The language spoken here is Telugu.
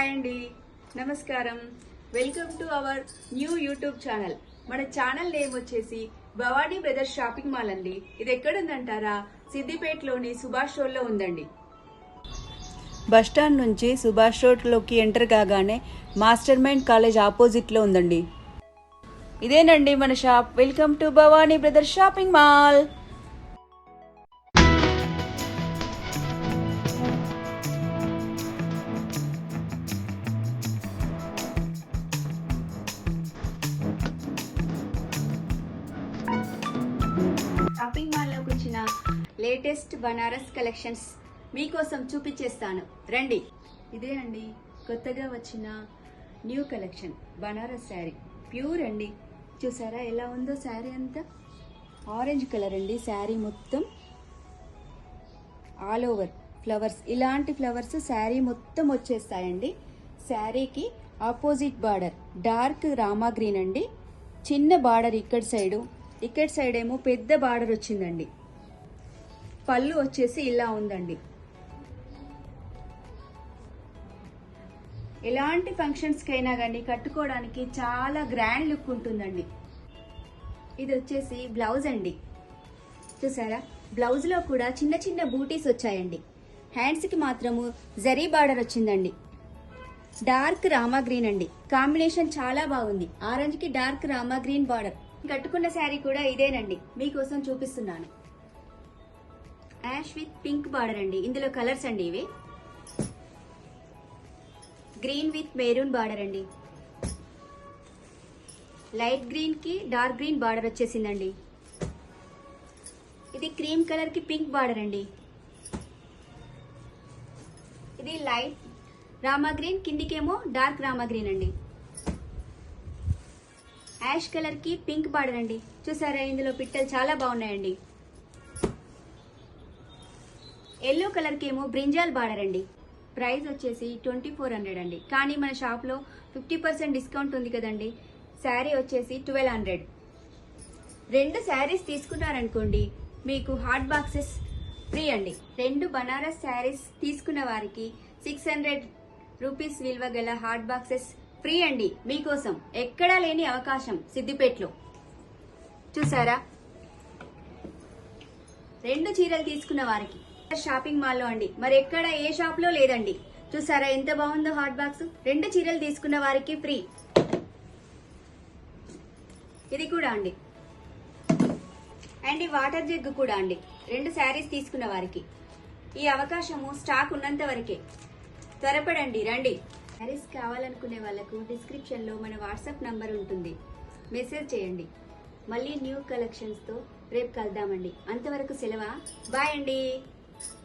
హాయ్ అండి, నమస్కారం. Welcome to our new YouTube channel. మన ఛానల్ నేమ్ వచ్చేసి భవానీ బ్రదర్స్ షాపింగ్ మాల్ అండి. ఇది ఎక్కడుందంటారా? సిద్దిపేటలోని సుభాష్ రోడ్ లో ఉందండి. బస్టాండ్ నుంచి సుభాష్ రోడ్ లోకి ఎంటర్ కాగానే మాస్టర్ మైండ్ కాలేజ్ ఆపోజిట్ లో ఉందండి. ఇదేనండి మన shop. Welcome to Bhavani brothers shopping mall. Shopping మాల్లోకి వచ్చిన లేటెస్ట్ బనారస్ కలెక్షన్స్ మీకోసం చూపించేస్తాను రండి. ఇదే అండి కొత్తగా వచ్చిన new collection Banaras sari. Pure అండి. చూసారా ఎలా ఉందో శారీ అంతా? ఆరెంజ్ కలర్ అండి. శారీ మొత్తం ఆల్ ఓవర్ ఫ్లవర్స్, ఇలాంటి ఫ్లవర్స్ శారీ మొత్తం వచ్చేస్తాయండి. శారీకి opposite border dark Rama green అండి. చిన్న బార్డర్ ఇక్కడ సైడ్ ఏమో పెద్ద బార్డర్ వచ్చిందండి. పళ్ళు వచ్చేసి ఇలా ఉందండి. ఎలాంటి ఫంక్షన్స్కి అయినా కానీ కట్టుకోవడానికి చాలా గ్రాండ్ లుక్ ఉంటుందండి. ఇది వచ్చేసి బ్లౌజ్ అండి. చూసారా, బ్లౌజ్ లో కూడా చిన్న చిన్న బూటీస్ వచ్చాయండి. హ్యాండ్స్ కి మాత్రము జరీ బార్డర్ వచ్చిందండి. డార్క్ రామా గ్రీన్ అండి. కాంబినేషన్ చాలా బాగుంది. ఆరెంజ్ కి డార్క్ రామా గ్రీన్ బార్డర్. కట్టుకున్న శారీ కూడా ఇదేనండి, మీకోసం చూపిస్తున్నాను. యాష్ విత్ పింక్ బార్డర్ అండి. ఇందులో కలర్స్ అండి ఇవి. గ్రీన్ విత్ మెరూన్ బార్డర్ అండి. లైట్ గ్రీన్ కి డార్క్ గ్రీన్ బార్డర్ వచ్చేసిందండి. ఇది క్రీమ్ కలర్ కి పింక్ బార్డర్ అండి. ఇది లైట్ రామా గ్రీన్, కిందికేమో డార్క్ రామా గ్రీన్ అండి. యాష్ కలర్ కి పింక్ బార్డర్ అండి. చూసారా, ఇందులో పిట్టలు చాలా బాగున్నాయండి. ఎల్లో కలర్ కి ఏమో బ్రింజాల్ బార్డర్ అండి. ప్రైస్ వచ్చేసి 2400 అండి. కానీ మన షాప్ లో 50% డిస్కౌంట్ ఉంది కదండి. శారీ వచ్చేసి 1200. 2 శారీస్ తీసుకున్నారనుకోండి మీకు హాట్ బాక్సెస్ ఫ్రీ అండి. 2 బనారస్ శారీస్ తీసుకున్న వారికి 600 రూపీస్ విలువ గల హాట్ బాక్సెస్ ఫ్రీ అండి. మీకోసం ఎక్కడా లేని అవకాశం సిద్దిపేటలో. చూసారా, 2 చీరలు తీసుకున్న వారికి షాపింగ్ మాల్లో అండి. మరి ఎక్కడ ఏ షాప్ లో లేదండి. చూసారా ఎంత బాగుందో హాట్ బాక్స్. 2 చీరలు తీసుకున్న వారికి ఫ్రీ. ఇది కూడా అండి. అండ్ ఈ వాటర్ జగ్ కూడా అండి. 2 శారీస్ తీసుకున్న వారికి. ఈ అవకాశము స్టాక్ ఉన్నంత వరకే. త్వరపడండి, రండి. శారీస్ కావాలనుకునే వాళ్ళకు డిస్క్రిప్షన్ లో మన వాట్సాప్ నంబర్ ఉంటుంది, మెసేజ్ చేయండి. మళ్ళీ న్యూ కలెక్షన్స్ తో రేపు కలుద్దామండి. అంతవరకు సెలవా. బాయ్ అండి.